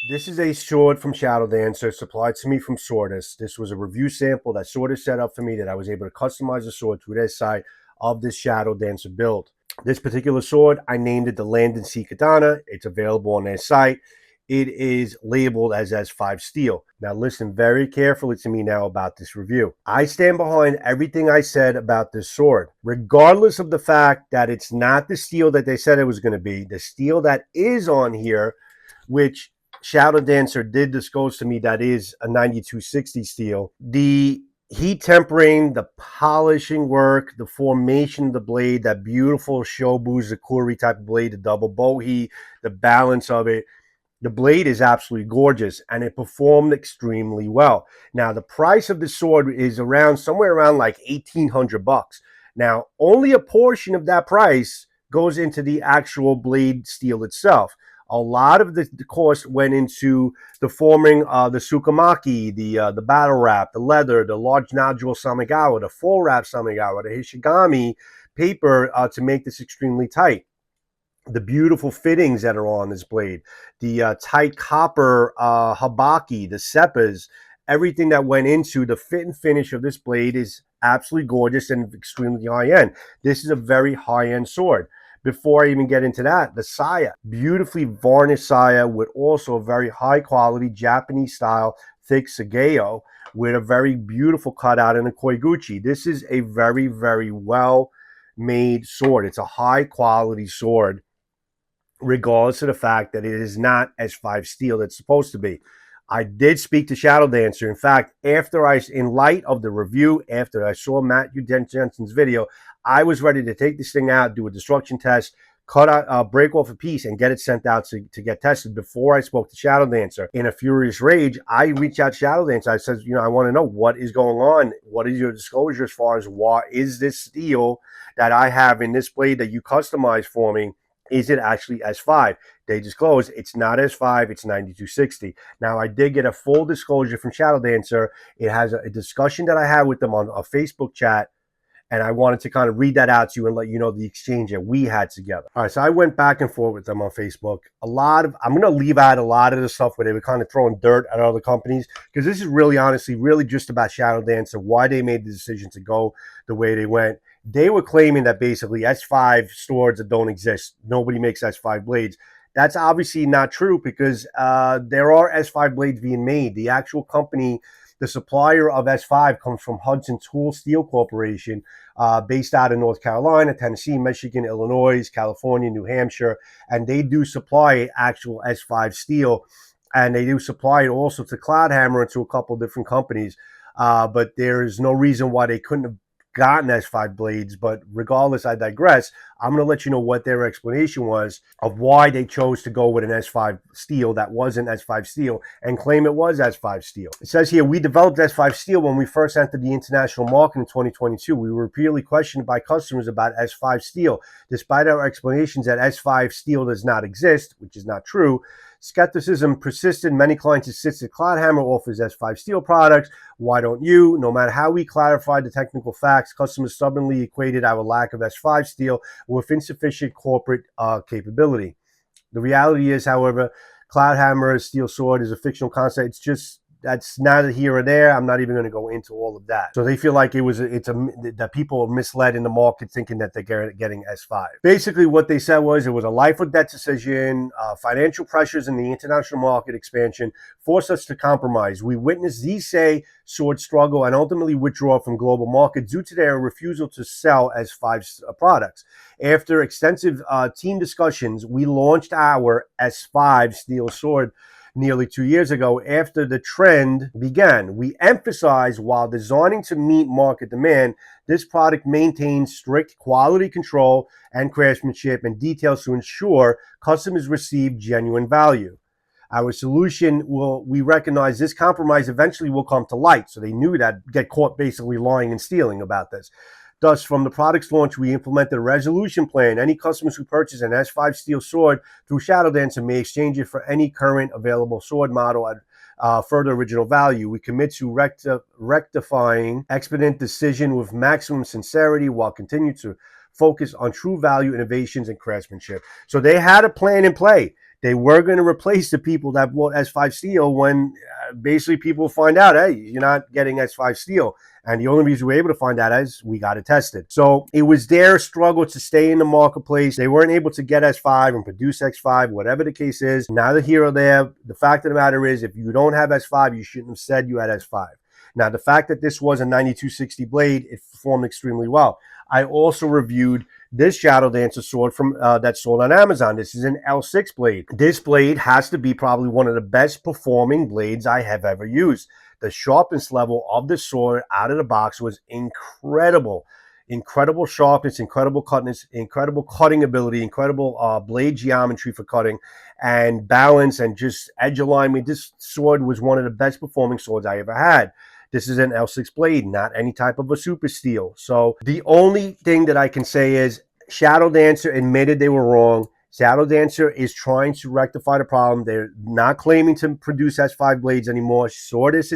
This is a sword from Shadow Dancer supplied to me from Swordist. This was a review sample that Swordist set up for me that I was able to customize the sword to their side of this Shadow Dancer build. This particular sword, I named it the Land and Sea Katana. It's available on their site. It is labeled as S5 steel. Now listen very carefully to me now about this review. I stand behind everything I said about this sword, regardless of the fact that it's not the steel that they said it was going to be. The steel that is on here, which Shadow Dancer did disclose to me that is a 9260 steel. The heat tempering, the polishing work, the formation of the blade, that beautiful Shobu Zakuri type of blade, the double bohe, the balance of it. The blade is absolutely gorgeous and it performed extremely well. Now, the price of the sword is around somewhere around like 1,800 bucks. Now, only a portion of that price goes into the actual blade steel itself. A lot of the cost went into the forming the Tsukamaki, the battle wrap, the leather, the large nodule Samigawa, the full wrap Samigawa, the Hishigami paper to make this extremely tight. The beautiful fittings that are on this blade, the tight copper habaki, the seppas, everything that went into the fit and finish of this blade is absolutely gorgeous and extremely high-end. This is a very high-end sword. Before I even get into that, the saya, beautifully varnished saya with also a very high-quality Japanese-style thick sageo with a very beautiful cutout in a koiguchi. This is a very, very well-made sword. It's a high-quality sword, regardless of the fact that it is not S5 steel that's supposed to be. I did speak to Shadow Dancer. In fact, in light of the review, after I saw Matthew Jensen's video, I was ready to take this thing out, do a destruction test, break off a piece, and get it sent out to get tested before I spoke to Shadow Dancer. In a furious rage, I reached out to Shadow Dancer. I said, I want to know what is going on. What is your disclosure as far as what is this steel that I have in this blade that you customized for me? Is it actually S5? They disclosed it's not S5, it's 9260. Now, I did get a full disclosure from Shadow Dancer. It has a discussion that I had with them on a Facebook chat, and I wanted to kind of read that out to you and let you know the exchange that we had together. All right, so I went back and forth with them on Facebook. I'm going to leave out a lot of the stuff where they were kind of throwing dirt at other companies, because this is really, honestly, really just about Shadow Dancer, why they made the decision to go the way they went. They were claiming that basically S5 swords that don't exist. Nobody makes S5 blades. That's obviously not true, because there are S5 blades being made. The actual company, the supplier of S5, comes from Hudson Tool Steel Corporation, based out of North Carolina, Tennessee, Michigan, Illinois, California, New Hampshire, and they do supply actual S5 steel, and they do supply it also to Cloudhammer and to a couple different companies, but there is no reason why they couldn't have gotten S5 blades. But regardless, I digress. I'm going to let you know what their explanation was of why they chose to go with an S5 steel that wasn't S5 steel and claim it was S5 steel. It says here, we developed S5 steel when we first entered the international market in 2022. We were repeatedly questioned by customers about S5 steel. Despite our explanations that S5 steel does not exist, which is not true, skepticism persisted. Many clients insisted Cloudhammer offers S5 steel products. Why don't you? No matter how we clarified the technical facts, customers stubbornly equated our lack of S5 steel with insufficient corporate capability. The reality is, however, Cloudhammer steel sword is a fictional concept. That's neither here or there. I'm not even going to go into all of that. So they feel like that people are misled in the market thinking that they're getting S5. Basically, what they said was it was a life or death decision. Financial pressures in the international market expansion forced us to compromise. We witnessed Zisei sword struggle and ultimately withdraw from global markets due to their refusal to sell S5 products. After extensive team discussions, we launched our S5 steel sword nearly 2 years ago. After the trend began, we emphasized, while designing to meet market demand, this product maintains strict quality control and craftsmanship and details to ensure customers receive genuine value. Our solution we recognize this compromise eventually will come to light. So they knew that, get caught basically lying and stealing about this. Thus, from the product's launch, we implemented a resolution plan. Any customers who purchase an S5 steel sword through Shadow Dancer may exchange it for any current available sword model at further original value. We commit to rectifying expedient decision with maximum sincerity while continuing to focus on true value, innovations, and craftsmanship. So they had a plan in play. They were going to replace the people that bought S5 steel when basically people find out, hey, you're not getting S5 steel. And the only reason we were able to find out is we got it tested. So it was their struggle to stay in the marketplace. They weren't able to get S5 and produce X5, whatever the case is. Neither here or there. The fact of the matter is, if you don't have S5, you shouldn't have said you had S5. Now, the fact that this was a 9260 blade, it performed extremely well. I also reviewed this Shadow Dancer sword from that's sold on Amazon. This is an L6 blade. This blade has to be probably one of the best performing blades I have ever used. The sharpness level of the sword out of the box was incredible. Incredible sharpness, incredible cutting ability, incredible blade geometry for cutting and balance and just edge alignment. This sword was one of the best performing swords I ever had. This is an L6 blade, not any type of a super steel. So the only thing that I can say is Shadow Dancer admitted they were wrong. Shadow Dancer is trying to rectify the problem. They're not claiming to produce S5 blades anymore. Swordist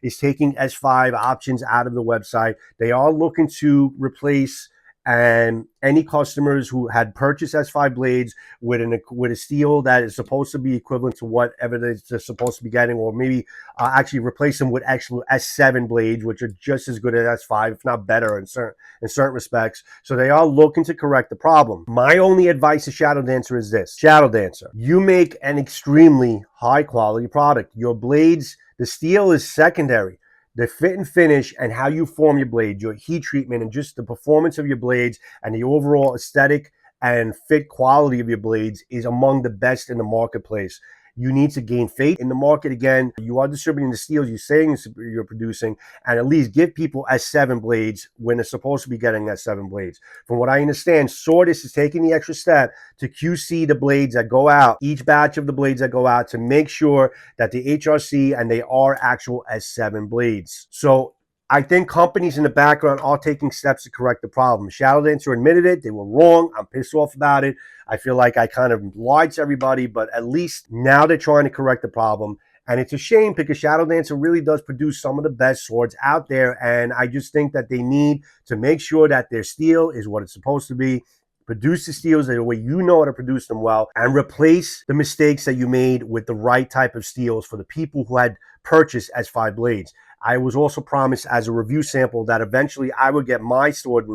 is taking S5 options out of the website. They are looking to replace any customers who had purchased S5 blades with a steel that is supposed to be equivalent to whatever they're supposed to be getting, or maybe actually replace them with actual S7 blades, which are just as good as S5, if not better in certain respects. So they are looking to correct the problem. My only advice to Shadow Dancer is this. Shadow Dancer, you make an extremely high quality product. Your blades, the steel is secondary. The fit and finish and how you form your blade, your heat treatment, and just the performance of your blades and the overall aesthetic and fit quality of your blades is among the best in the marketplace. You need to gain faith in the market again. You are distributing the steels you're saying you're producing, and at least give people S7 blades when they're supposed to be getting S7 blades. From what I understand, Swordist is taking the extra step to QC the blades that go out, each batch of the blades that go out, to make sure that the HRC and they are actual S7 blades. So I think companies in the background are taking steps to correct the problem. Shadow Dancer admitted it. They were wrong. I'm pissed off about it. I feel like I kind of lied to everybody, but at least now they're trying to correct the problem. And it's a shame because Shadow Dancer really does produce some of the best swords out there. And I just think that they need to make sure that their steel is what it's supposed to be. Produce the steels the way you know how to produce them well, and replace the mistakes that you made with the right type of steels for the people who had purchased S5 blades. I was also promised as a review sample that eventually I would get my sword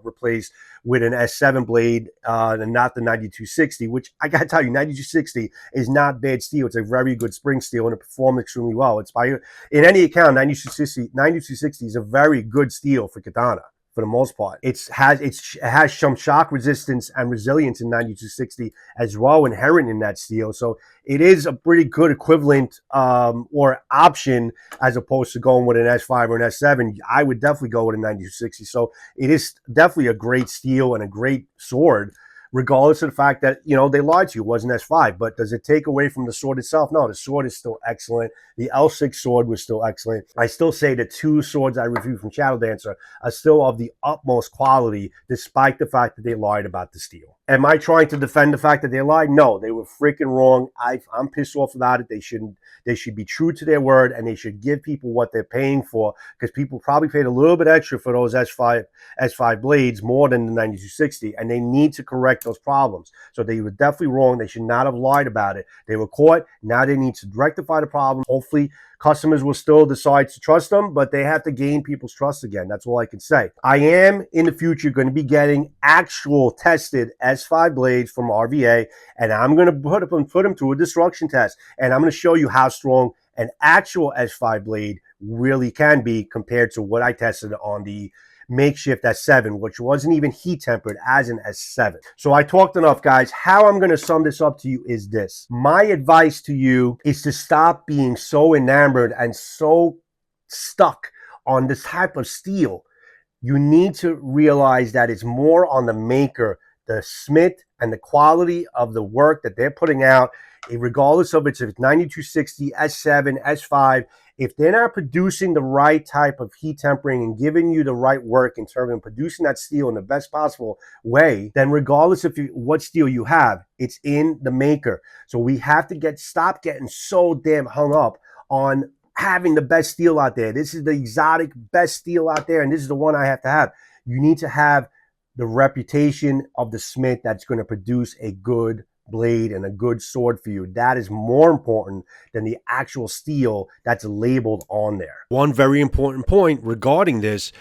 replaced with an S7 blade and not the 9260, which I got to tell you, 9260 is not bad steel. It's a very good spring steel and it performed extremely well. In any account, 9260 is a very good steel for katana. For the most part, it has some shock resistance and resilience in 9260 as well, inherent in that steel. So it is a pretty good equivalent or option as opposed to going with an S5 or an S7. I would definitely go with a 9260. So it is definitely a great steel and a great sword, regardless of the fact that, you know, they lied to you, it wasn't S5. But does it take away from the sword itself? No, the sword is still excellent. The L6 sword was still excellent. I still say the two swords I reviewed from Shadow Dancer are still of the utmost quality, despite the fact that they lied about the steel. Am I trying to defend the fact that they lied? No, they were freaking wrong. I'm pissed off about it. They should be true to their word, and they should give people what they're paying for, because people probably paid a little bit extra for those S5 blades, more than the 9260, and they need to correct those problems. So they were definitely wrong. They should not have lied about it. They were caught. Now they need to rectify the problem. Hopefully customers will still decide to trust them, but they have to gain people's trust again. That's all I can say. I am in the future going to be getting actual tested S5 blades from RVA, and I'm going to put them through a destruction test, and I'm going to show you how strong an actual S5 blade really can be compared to what I tested on the makeshift S7, which wasn't even heat tempered as an S7. So I talked enough, guys. How I'm going to sum this up to you is this. My advice to you is to stop being so enamored and so stuck on this type of steel. You need to realize that it's more on the maker, the smith, and the quality of the work that they're putting out, regardless of if it's 9260, S7, S5. If they're not producing the right type of heat tempering and giving you the right work in terms of producing that steel in the best possible way, then regardless of what steel you have, it's in the maker. So we have to stop getting so damn hung up on having the best steel out there. This is the exotic best steel out there, and this is the one I have to have. You need to have the reputation of the smith that's going to produce a good blade and a good sword for you. That is more important than the actual steel that's labeled on there. One very important point regarding this,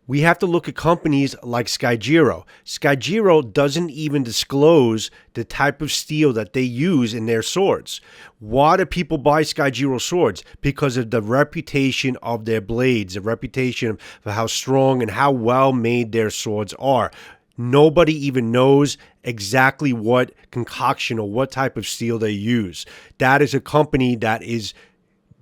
we have to look at companies like Skygiro. Skygiro doesn't even disclose the type of steel that they use in their swords. Why do people buy Skygiro swords? Because of the reputation of their blades, the reputation of how strong and how well made their swords are. Nobody even knows exactly what concoction or what type of steel they use. That is a company that is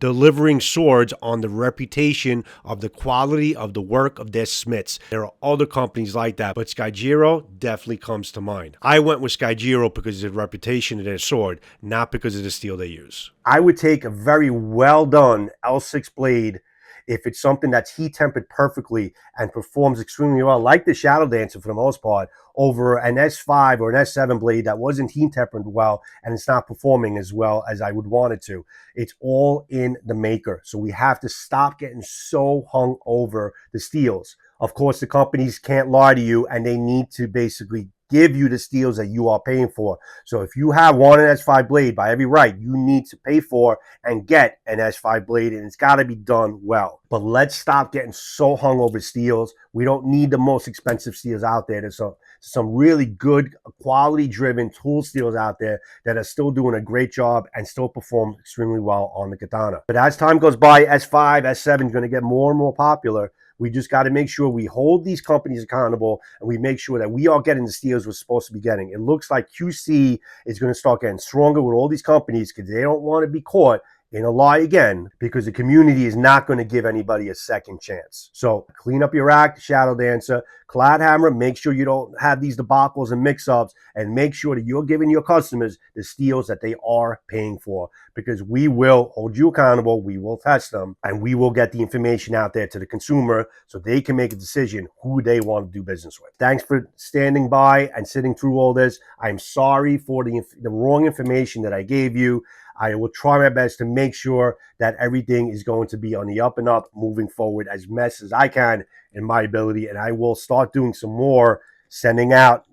delivering swords on the reputation of the quality of the work of their smiths. There are other companies like that, but Skygiro definitely comes to mind. I went with Skygiro because of the reputation of their sword, not because of the steel they use. I would take a very well done L6 blade if it's something that's heat tempered perfectly and performs extremely well, like the Shadow Dancer for the most part, over an S5 or an S7 blade that wasn't heat tempered well and it's not performing as well as I would want it to. It's all in the maker. So we have to stop getting so hung over the steels. Of course, the companies can't lie to you, and they need to basically give you the steels that you are paying for. So if you have one S5 blade, by every right, you need to pay for and get an S5 blade, and it's got to be done well. But let's stop getting so hung over steels. We don't need the most expensive steels out there. There's some really good quality-driven tool steels out there that are still doing a great job and still perform extremely well on the katana. But as time goes by, S5, S7 is going to get more and more popular. We just got to make sure we hold these companies accountable, and we make sure that we are getting the steals we're supposed to be getting. It looks like QC is going to start getting stronger with all these companies because they don't want to be caught in a lie again, because the community is not going to give anybody a second chance. So clean up your act, Shadow Dancer. Clad Hammer, make sure you don't have these debacles and mix-ups, and make sure that you're giving your customers the steals that they are paying for, because we will hold you accountable, we will test them, and we will get the information out there to the consumer so they can make a decision who they want to do business with. Thanks for standing by and sitting through all this. I'm sorry for the wrong information that I gave you. I will try my best to make sure that everything is going to be on the up and up moving forward as best as I can in my ability. And I will start doing some more sending out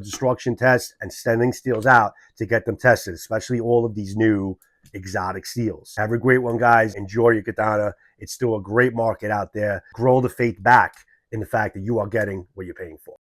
destruction tests and sending steels out to get them tested, especially all of these new exotic steels. Have a great one, guys. Enjoy your katana. It's still a great market out there. Grow the faith back in the fact that you are getting what you're paying for.